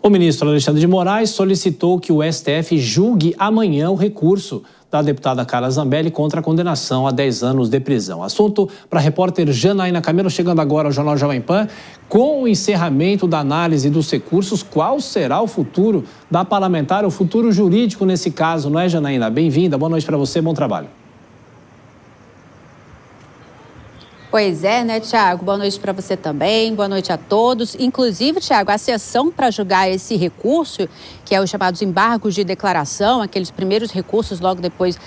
O ministro Alexandre de Moraes solicitou que o STF julgue amanhã o recurso da deputada Carla Zambelli contra a condenação a 10 anos de prisão. Assunto para a repórter Janaína Camelo, chegando agora ao Jornal Jovem Pan. Com o encerramento da análise dos recursos, qual será o futuro da parlamentar, o futuro jurídico nesse caso, não é, Janaína? Bem-vinda, boa noite para você, bom trabalho. Pois é, né, Tiago? Boa noite para você também, boa noite a todos. Inclusive, Tiago, a sessão para julgar esse recurso, que é os chamados embargos de declaração, aqueles primeiros recursos logo depois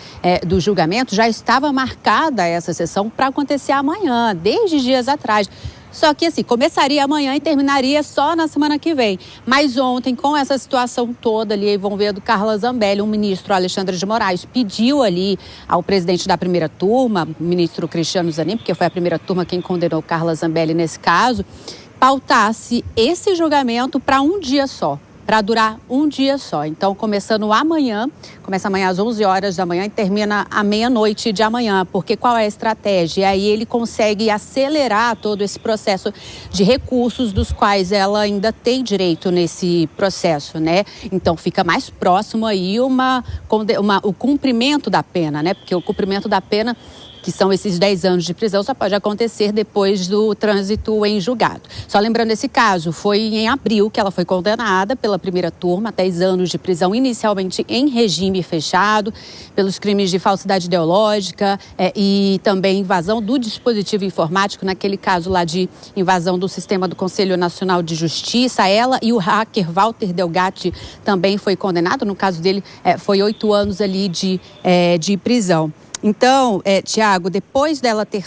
do julgamento, já estava marcada essa sessão para acontecer amanhã, desde dias atrás. Só que, assim, começaria amanhã e terminaria só na semana que vem. Mas ontem, com essa situação toda ali envolvendo Carla Zambelli, o ministro Alexandre de Moraes pediu ali ao presidente da primeira turma, o ministro Cristiano Zanin, porque foi a primeira turma quem condenou Carla Zambelli nesse caso, pautasse esse julgamento para um dia só. Para durar um dia só. Então, começando amanhã, começa amanhã às 11 horas da manhã e termina à meia-noite de amanhã. Porque qual é a estratégia? Aí ele consegue acelerar todo esse processo de recursos dos quais ela ainda tem direito nesse processo, né? Então, fica mais próximo aí o cumprimento da pena, né? Porque o cumprimento da pena, que são esses 10 anos de prisão, só pode acontecer depois do trânsito em julgado. Só lembrando esse caso, foi em abril que ela foi condenada pela primeira turma a 10 anos de prisão, inicialmente em regime fechado, pelos crimes de falsidade ideológica e também invasão do dispositivo informático, naquele caso lá de invasão do sistema do Conselho Nacional de Justiça. Ela e o hacker Walter Delgatti também foi condenado, no caso dele foi 8 anos ali de prisão. Então, Tiago, depois dela ter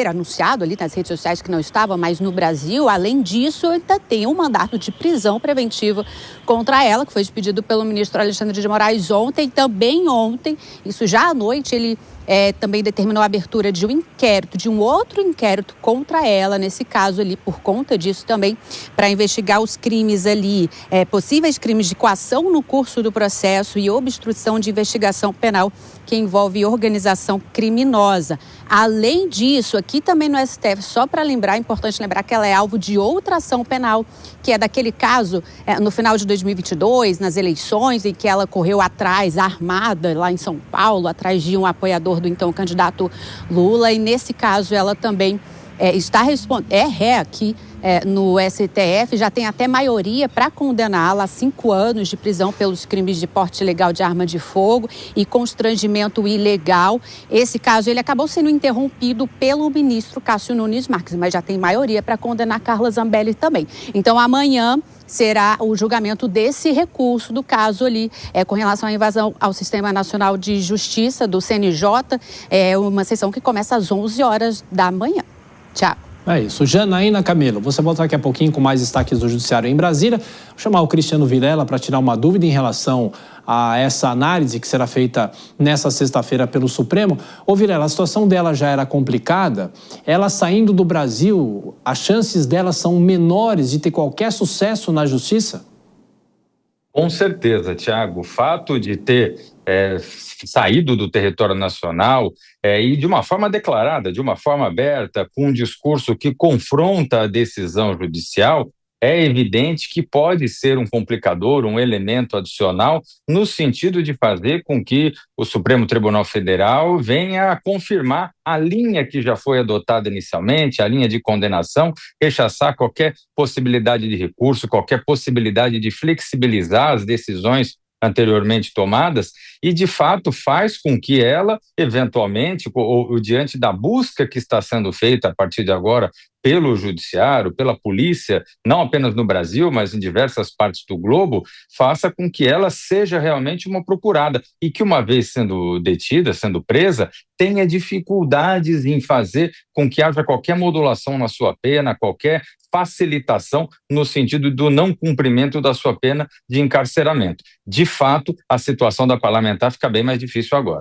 anunciado ali nas redes sociais que não estava mais no Brasil, além disso, ainda tem um mandato de prisão preventiva contra ela, que foi expedido pelo ministro Alexandre de Moraes ontem. Também ontem, isso já à noite, ele também determinou a abertura de um outro inquérito contra ela, nesse caso ali, por conta disso também, para investigar os crimes ali, possíveis crimes de coação no curso do processo e obstrução de investigação penal que envolve organização criminosa. Além disso, aqui também no STF, só para lembrar, é importante lembrar que ela é alvo de outra ação penal, que é daquele caso no final de 2022, nas eleições, em que ela correu atrás, armada, lá em São Paulo, atrás de um apoiador do então candidato Lula. E nesse caso ela também é ré aqui no STF, já tem até maioria para condená-la a 5 anos de prisão pelos crimes de porte ilegal de arma de fogo e constrangimento ilegal. Esse caso ele acabou sendo interrompido pelo ministro Cássio Nunes Marques, mas já tem maioria para condenar Carla Zambelli também. Então amanhã será o julgamento desse recurso do caso ali, com relação à invasão ao Sistema Nacional de Justiça do CNJ, uma sessão que começa às 11 horas da manhã. Tchau. É isso. Janaína Camelo, você volta daqui a pouquinho com mais destaques do Judiciário em Brasília. Vou chamar o Cristiano Vilela para tirar uma dúvida em relação a essa análise que será feita nessa sexta-feira pelo Supremo. Ô Vilela, a situação dela já era complicada. Ela saindo do Brasil, as chances dela são menores de ter qualquer sucesso na justiça? Com certeza, Tiago. O fato de ter saído do território nacional e de uma forma declarada, de uma forma aberta, com um discurso que confronta a decisão judicial, é evidente que pode ser um complicador, um elemento adicional, no sentido de fazer com que o Supremo Tribunal Federal venha a confirmar a linha que já foi adotada inicialmente, a linha de condenação, rechaçar qualquer possibilidade de recurso, qualquer possibilidade de flexibilizar as decisões anteriormente tomadas, e de fato faz com que ela, eventualmente, ou diante da busca que está sendo feita a partir de agora pelo Judiciário, pela polícia, não apenas no Brasil, mas em diversas partes do globo, faça com que ela seja realmente uma procurada e que, uma vez sendo detida, sendo presa, tenha dificuldades em fazer com que haja qualquer modulação na sua pena, qualquer facilitação no sentido do não cumprimento da sua pena de encarceramento. De fato, a situação da parlamentar fica bem mais difícil agora.